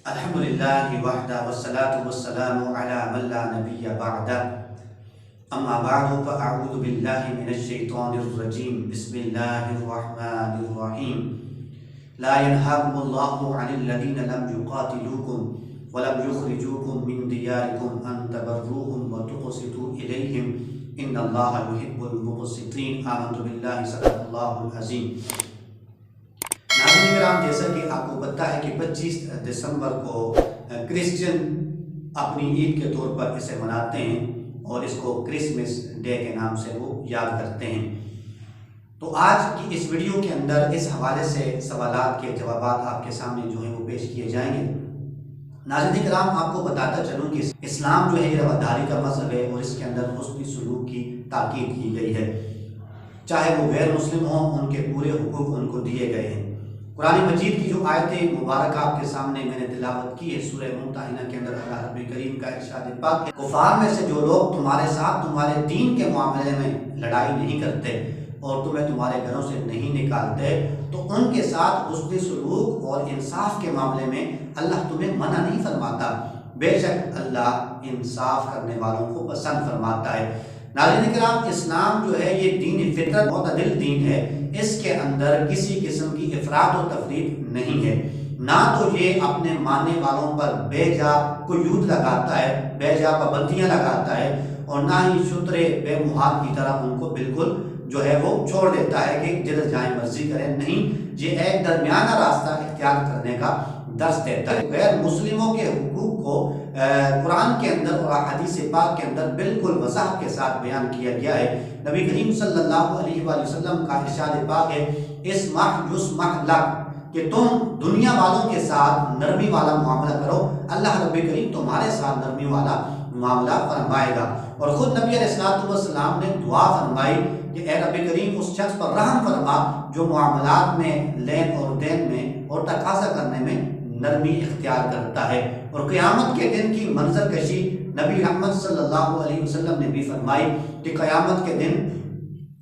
अल्हम्दुलिल्लाहि वहदा वस्सलातु वस्सलामु अला मन ला नबिय्य बअदा अम्मा बअदु फ़अऊज़ु बिल्लाहि मिनश शैतानिर रजीम बिस्मिल्लाहिर रहमानिर रहीम ला यनहाकुमुल्लाहु अनिल लज़ीना लम युक़ातिलूकुम व लम युख़रिजूकुम मिन दियारिकुम अन तबर्रूहुम व तुक़सितू इलैहिम इन्नल्लाहा युहिब्बुल मुक़सितीन। आमन्तु बिल्लाहि सदक़ल्लाहुल अज़ीम। नाज़रीन किराम, जैसा कि आपको पता है कि 25 दिसंबर को क्रिश्चियन अपनी ईद के तौर पर इसे मनाते हैं और इसको क्रिसमस डे के नाम से वो याद करते हैं। तो आज की इस वीडियो के अंदर इस हवाले से सवालात के जवाबात आपके सामने जो है वो पेश किए जाएंगे। नाज़रीन किराम, आपको बताता चलूँ कि इस्लाम जो है ये रवादारी का मज़हब है और इसके अंदर हुस्न सलूक की ताकीद की गई है। चाहे वो गैर मुस्लिम हों, उनके पूरे हुकूक उनको दिए गए हैं। कुरान मजीद की जो आयतें मुबारक आपके सामने मैंने तिलावत की है, सूरह मुमतहिना के अंदर अल्लाह रब्बुल करीम का इरशाद पाक है, कुफार में से जो लोग तुम्हारे साथ तुम्हारे दीन के मामले में लड़ाई नहीं करते और तुम्हें तुम्हारे घरों से नहीं निकालते, तो उनके साथ हुस्न सलूक और इंसाफ के मामले में अल्लाह तुम्हें मना नहीं फरमाता। बेशक अल्लाह इंसाफ करने वालों को पसंद फरमाता है। नाज़रीन किराम, इस्लाम जो है ये दीन फितरत मुतदिल दीन है। इसके अंदर किसी किस्म की इफरात और तफरीत नहीं है। ना तो ये अपने मानने वालों पर बेजा कुयूद लगाता है, बेजा पाबंदियां लगाता है, और ना ही शुतरे बेमुहाल की तरह उनको बिल्कुल जो है वो छोड़ देता है कि जिधर जाए मर्जी करें। नहीं, ये एक दरमियाना रास्ता इख्तियार करने का दर्स देता है। गैर मुस्लिमों के हुकूक को कुरान के अंदर और हदीस पाक के अंदर बिल्कुल वज़ाहत के साथ बयान किया गया है। नबी करीम सल्लल्लाहु अलैहि वसल्लम का इरशाद पाक है, इस्मह युस्मह लक, कि तुम दुनिया वालों के साथ नरमी वाला मामला करो, अल्लाह रब्बुल करीम तुम्हारे साथ नरमी वाला मामला फरमाएगा। और खुद नबी अलैहिस्सलातु वस्सलाम ने दुआ फरमाई कि ए रब्बुल करीम उस शख्स पर रहम फरमा जो मामलात में, लेन और देन में और तकाज़ा करने में नरमी इख्तियार करता है। और क़यामत के दिन की मंजर कशी नबी रहमत सल्लल्लाहु अलैहि वसल्लम ने भी फरमाई कि क़यामत के दिन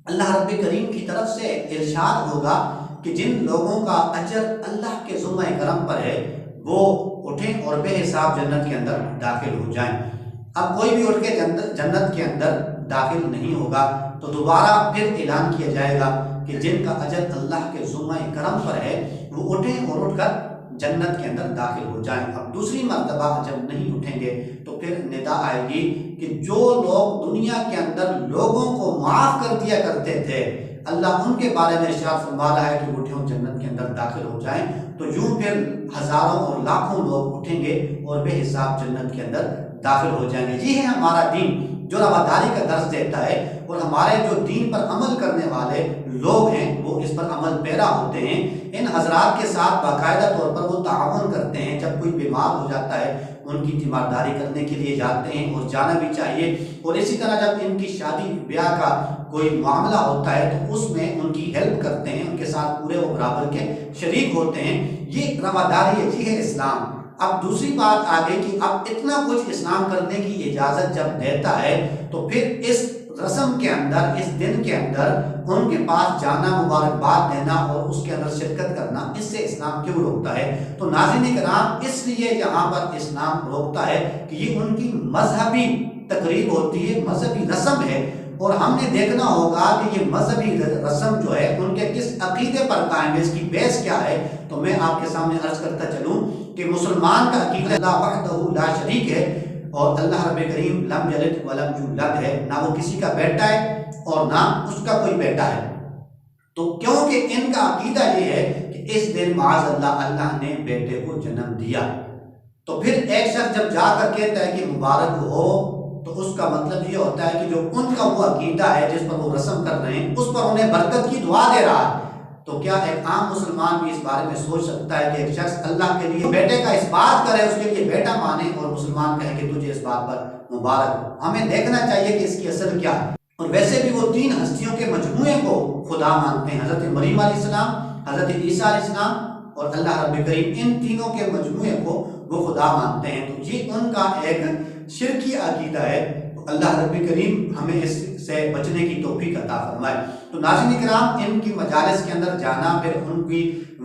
अल्लाह रब्बुल करीम की तरफ से इरशाद होगा कि जिन लोगों का अजर अल्लाह के ज़ुम्मे करम पर है वो उठें और बेहिसाब जन्नत के अंदर दाखिल हो जाएं। अब कोई भी उठ के जन्नत के अंदर दाखिल नहीं होगा, तो दोबारा फिर ऐलान किया जाएगा कि जिनका अजर अल्लाह के ज़ुम्मे करम पर है वो उठें और उठकर जन्नत के अंदर दाखिल हो जाएं। अब दूसरी मर्तबा जब नहीं उठेंगे तो फिर निदा आएगी कि जो लोग दुनिया के अंदर लोगों को माफ़ कर दिया करते थे, अल्लाह उनके बारे में इरशाद फरमा रहा है कि उठें और जन्नत के अंदर दाखिल हो जाएं। तो यूं फिर हजारों और लाखों लोग उठेंगे और बेहिसाब जन्नत के अंदर दाखिल हो जाएंगे। ये है हमारा दीन जो रवादारी का दर्ज देता है, और हमारे जो दीन पर अमल करने वाले लोग हैं वो इस पर अमल पैरा होते हैं। इन हजरात के साथ बाकायदा तौर पर वो ताअवुन करते हैं। जब कोई बीमार हो जाता है उनकी तीमारदारी करने के लिए जाते हैं और जाना भी चाहिए। और इसी तरह जब इनकी शादी ब्याह का कोई मामला होता है तो उसमें उनकी हेल्प करते हैं, उनके साथ पूरे वो बराबर के शरीक होते हैं। ये रवादारी है, ये है इस्लाम। अब दूसरी बात आ गई कि अब इतना कुछ इस्लाम करने की इजाज़त जब देता है तो फिर इस रस्म के अंदर, इस दिन के अंदर उनके पास जाना, मुबारकबाद देना और उसके अंदर शिरकत करना, इससे इस्लाम क्यों रोकता है? तो नाज़रीन किराम, इसलिए यहाँ पर इस्लाम रोकता है कि ये उनकी मजहबी तकरीब होती है, मजहबी रस्म है, और हमने देखना होगा कि ये मजहबी रस्म जो है उनके किस अकीदे पर कायम है, इसकी बेस क्या है। तो मैं आपके सामने अर्ज करता चलूँ कि मुसलमान का अकीदा अल्लाह वहदहू ला शरीक है और अल्लाह रब्बुल करीम लम यलिद व लम यूलद है, ना वो किसी का बेटा है और ना उसका कोई बेटा है। तो क्योंकि इनका अकीदा ये है कि इस दिन माज़ अल्लाह ने बेटे को जन्म दिया, तो फिर एक शख्स जब जाकर कहता है कि मुबारक हो, तो उसका मतलब ये होता है कि जो उनका वो अकीदा है जिस पर वो रस्म कर रहे हैं उस पर उन्हें बरकत की दुआ दे रहा है। तो क्या एक आम मुसलमान भी इस बारे में सोच सकता है कि एक शख्स अल्लाह के लिए बेटे का इस बात करे, उसके लिए बेटा माने, और मुसलमान कहे कि तुझे इस बात पर मुबारक हो? हमें देखना चाहिए कि इसकी असल क्या है। और वैसे भी वो तीन हस्तियों के मजमूए को खुदा मानते हैं, हजरत मरीम अलैहिस्सलाम, हजरत ईसा अलैहिस्सलाम और अल्लाह रब्बुल करीम। इन तीनों के मजमूए को वो खुदा मानते हैं। तो ये उनका एक शिरकी अकीदा है। तो अल्लाह रब्बुल करीम हमें इससे बचने की तौफीक अता फरमाए। तो नाज़रीन किराम, इनकी मजालिस के अंदर जाना, फिर उनकी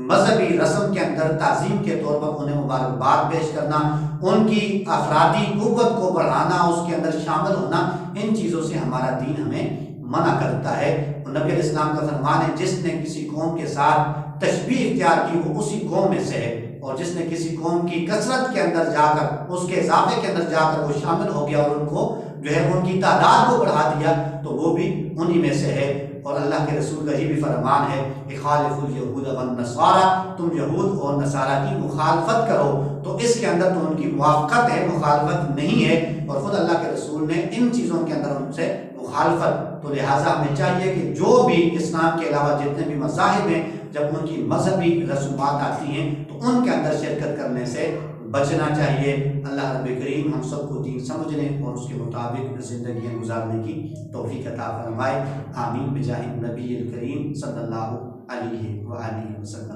मजहबी रस्म के अंदर ताज़ीम के तौर पर उन्हें मुबारकबाद पेश करना, उनकी अफरादी कुव्वत को बढ़ाना, उसके अंदर शामिल होना, इन चीज़ों से हमारा दीन हमें मना करता है। और नबी अलैहिस्सलाम का फरमान है, जिसने किसी कौम के साथ तशबीह इख्तियार की वो उसी कौम में से है, और जिसने किसी कौम की कसरत के अंदर जाकर, उसके इजाफे के अंदर जाकर वो शामिल हो गया और उनको जो है उनकी तादाद को बढ़ा दिया, तो वो भी उन्हीं में से है। और अल्लाह के रसूल का ये भी फरमान है, खालिफुल यहूद वन नसारा, तुम यहूद और नसारा की मुखालफत करो। तो इसके अंदर तो उनकी मुवाफ़क़त है, मुखालफत नहीं है। और ख़ुद अल्लाह के रसूल ने इन चीज़ों के अंदर उनसे मुखालफत, तो लिहाजा हमें चाहिए कि जो भी इस्लाम के अलावा जितने भी मज़ाहिब हैं, जब उनकी मजहबी रसूमात आती हैं तो उनके अंदर शिरकत करने से बचना चाहिए। अल्लाह रब्बुल करीम हम सबको दीन समझने और उसके मुताबिक ज़िंदगी गुजारने की तौफीक अता फरमाए। आमीन बिजाहि नबी करीम सल्लल्लाहु अलैहि वसल्लम।